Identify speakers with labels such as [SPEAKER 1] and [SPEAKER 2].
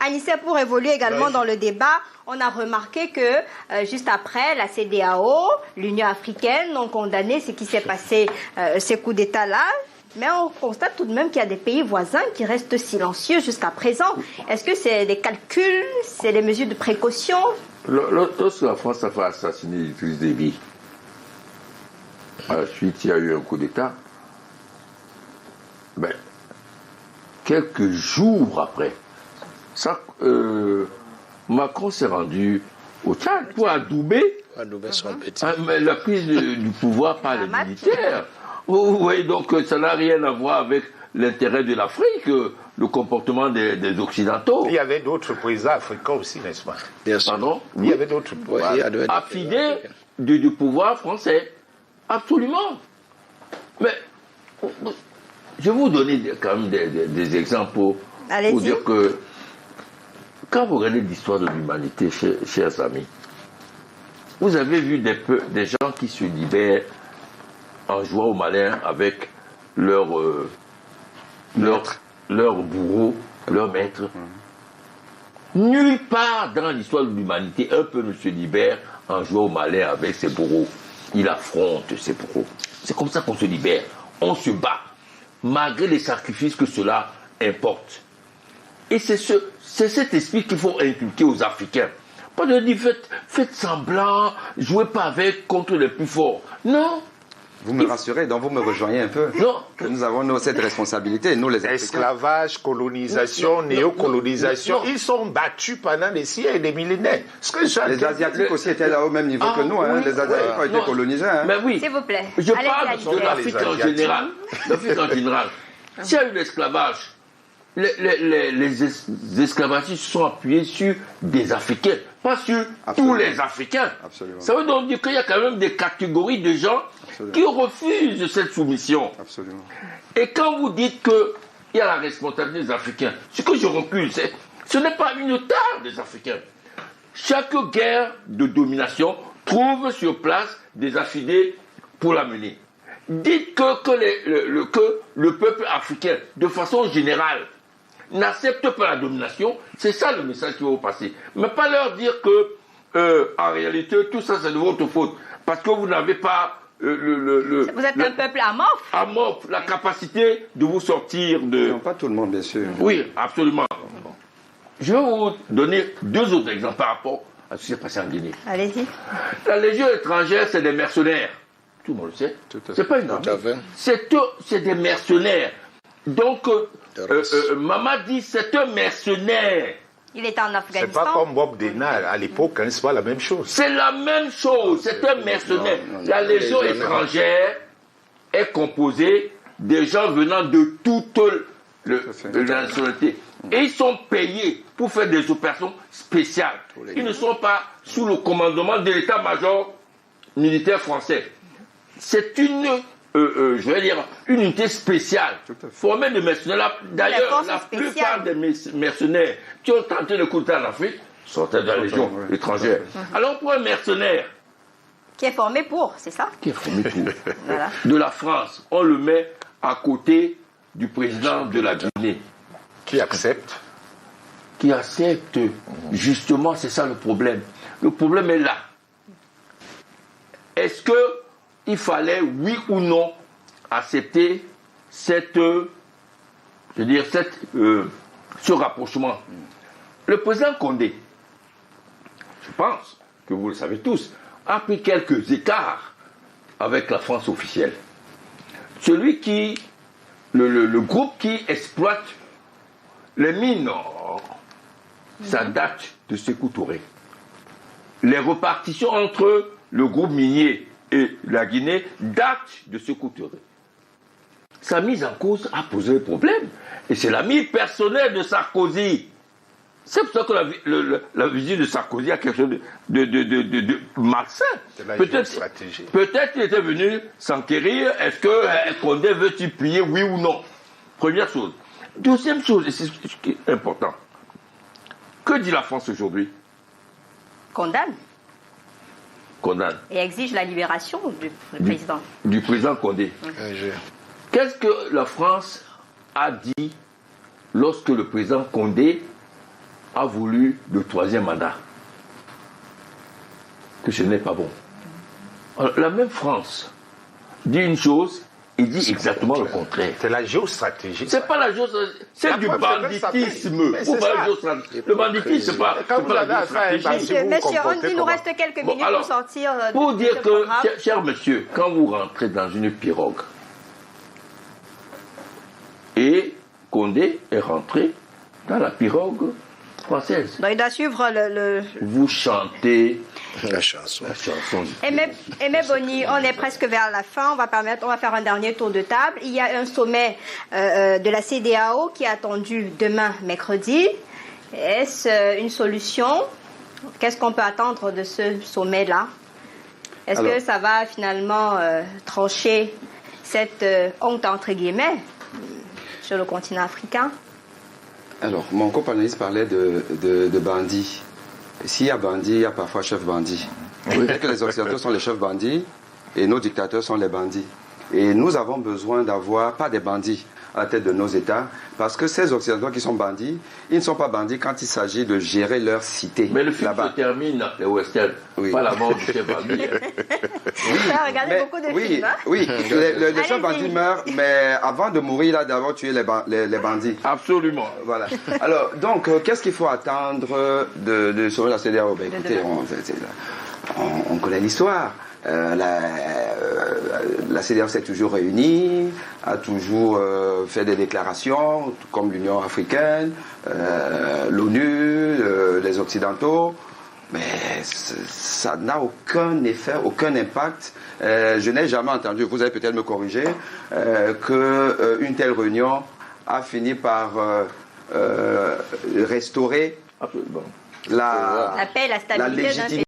[SPEAKER 1] Anissé, pour évoluer également dans le débat, on a remarqué que juste après, la CEDEAO, l'Union africaine ont condamné ce qui s'est passé, ces coups d'État-là. Mais on constate tout de même qu'il y a des pays voisins qui restent silencieux jusqu'à présent. Est-ce que c'est des calculs, c'est des mesures de précaution?
[SPEAKER 2] Lorsque la France a fait assassiner Idriss Déby, à la suite, il y a eu un coup d'État. Ben, quelques jours après, Macron s'est rendu au Tchad pour adouber la prise du pouvoir par les militaires. Vous voyez, donc ça n'a rien à voir avec l'intérêt de l'Afrique, le comportement des Occidentaux.
[SPEAKER 3] Il y avait d'autres présidents africains aussi, n'est-ce pas?
[SPEAKER 2] Pardon?
[SPEAKER 3] Il y avait d'autres
[SPEAKER 2] affidés du pouvoir français. Absolument. Mais je vais vous donner quand même des exemples pour dire que quand vous regardez l'histoire de l'humanité, chers amis, vous avez vu des gens qui se libèrent en jouant au malin avec leur bourreau, leur maître. Nulle part dans l'histoire de l'humanité, un peuple se libère en jouant au malin avec ses bourreaux. Il affronte ses bourreaux. C'est comme ça qu'on se libère. On se bat, malgré les sacrifices que cela importe. Et c'est cet esprit qu'il faut inculquer aux Africains. Pas de dire faites semblant, jouez pas avec contre les plus forts. Non.
[SPEAKER 4] Vous me rassurez, donc vous me rejoignez un peu.
[SPEAKER 2] Non.
[SPEAKER 4] Nous avons cette responsabilité, nous les Africains.
[SPEAKER 3] Esclavage, colonisation, néocolonisation, ils sont battus pendant des siècles et des millénaires.
[SPEAKER 4] Les Asiatiques aussi étaient là au même niveau que nous. Hein. Les Asiatiques ont été colonisés. Hein.
[SPEAKER 2] Mais oui.
[SPEAKER 1] S'il vous plaît.
[SPEAKER 2] Je parle de l'Afrique en général. L'Afrique en général. S'il y a eu l'esclavage, les esclavagistes se sont appuyés sur des Africains, pas sur tous les Africains.
[SPEAKER 4] Absolument.
[SPEAKER 2] Ça veut donc dire qu'il y a quand même des catégories de gens qui refusent cette soumission.
[SPEAKER 4] Absolument.
[SPEAKER 2] Et quand vous dites qu'il y a la responsabilité des Africains, ce que je recule, ce n'est pas une tare des Africains. Chaque guerre de domination trouve sur place des affidés pour la mener. Dites que le peuple africain, de façon générale, n'accepte pas la domination, c'est ça le message qui va vous passer. Mais pas leur dire que, en réalité, tout ça c'est de votre faute. Parce que vous n'avez pas
[SPEAKER 1] vous êtes un peuple amorphe.
[SPEAKER 2] La capacité de vous sortir de...
[SPEAKER 4] Non, pas tout le monde, bien sûr.
[SPEAKER 2] Oui, absolument. Je vais vous donner deux autres exemples par rapport à ce qui s'est passé en Guinée.
[SPEAKER 1] Allez-y.
[SPEAKER 2] La Légion étrangère, c'est des mercenaires. Tout le monde le sait. C'est pas une armée. C'est des mercenaires. Donc, Maman dit, c'est un mercenaire.
[SPEAKER 1] Il était en Afghanistan.
[SPEAKER 3] C'est pas comme Bob Denard à l'époque, hein, c'est pas la même chose.
[SPEAKER 2] C'est la même chose, c'est un mercenaire. La Légion étrangère est composée des gens venant de toute la nationalité. Et ils sont payés pour faire des opérations spéciales. Ils ne sont pas sous le commandement de l'état-major militaire français. C'est une unité spéciale, formée de mercenaires. D'ailleurs, la plupart des mercenaires qui ont tenté le coup d'État en Afrique sortaient de la Légion étrangère. Alors pour un mercenaire...
[SPEAKER 1] Qui est formé pour, c'est ça?
[SPEAKER 2] Qui est formé pour. Voilà. De la France, on le met à côté du président de la Guinée.
[SPEAKER 3] Qui accepte?
[SPEAKER 2] Qui accepte. Justement, c'est ça le problème. Le problème est là. Est-ce qu'il fallait, oui ou non, accepter ce rapprochement? Le président Condé, je pense que vous le savez tous, a pris quelques écarts avec la France officielle. Le groupe qui exploite les mines, ça date de Sékou Touré. Les repartitions entre le groupe minier et la Guinée datent de Sékou Touré. Sa mise en cause a posé problème. Et c'est l'ami personnel de Sarkozy. C'est pour ça que la visite de Sarkozy a quelque chose de malsain. Peut-être qu'il était venu s'enquérir. Est-ce que Condé veut-il plier, oui ou non? Première chose. Deuxième chose, et c'est ce qui est important. Que dit la France aujourd'hui?
[SPEAKER 1] Condamne.
[SPEAKER 2] Et
[SPEAKER 1] exige la libération du président.
[SPEAKER 2] Du président Condé. Qu'est-ce que la France a dit lorsque le président Condé a voulu le troisième mandat. Que ce n'est pas bon. Alors, la même France dit une chose et dit exactement le contraire.
[SPEAKER 3] C'est la géostratégie.
[SPEAKER 2] C'est pas la géostratégie, c'est du banditisme. Le banditisme, c'est pas.
[SPEAKER 3] Quand vous avez affaire à un bandit,
[SPEAKER 1] Monsieur, il nous reste quelques minutes pour sortir.
[SPEAKER 2] Pour dire que, cher monsieur, quand vous rentrez dans une pirogue, et Condé est rentré dans la pirogue française.
[SPEAKER 1] Donc il doit suivre
[SPEAKER 2] Vous chantez
[SPEAKER 3] la chanson.
[SPEAKER 1] Aimé Boni, on est presque vers la fin. On va faire un dernier tour de table. Il y a un sommet de la CEDEAO qui est attendu demain, mercredi. Est-ce une solution? Qu'est-ce qu'on peut attendre de ce sommet-là? Est-ce que ça va finalement trancher cette honte, entre guillemets, sur le continent africain?
[SPEAKER 4] Alors, mon copanéliste parlait de bandits. S'il y a bandit, il y a parfois chef bandit. Peut-être que les Occidentaux sont les chefs bandits et nos dictateurs sont les bandits. Et nous avons besoin d'avoir, pas des bandits à la tête de nos États, parce que ces Occidentaux qui sont bandits, ils ne sont pas bandits quand il s'agit de gérer leur cité.
[SPEAKER 2] Mais le film se termine, les westerns, pas la mort du chef bandit.
[SPEAKER 1] Regardez beaucoup de films. Hein?
[SPEAKER 4] Oui, le chef bandit meurt, mais avant de mourir, il a d'abord tué les bandits.
[SPEAKER 2] Absolument.
[SPEAKER 4] Voilà. Alors, donc, qu'est-ce qu'il faut attendre de sur la CEDEAO? Ben, écoutez, on connaît l'histoire. La CEDEAO s'est toujours réunie, a toujours fait des déclarations, comme l'Union africaine, l'ONU, les Occidentaux, mais ça n'a aucun effet, aucun impact. Je n'ai jamais entendu, vous allez peut-être me corriger, qu'une telle réunion a fini par restaurer
[SPEAKER 2] Absolument.
[SPEAKER 1] La paix, la stabilité d'un pays.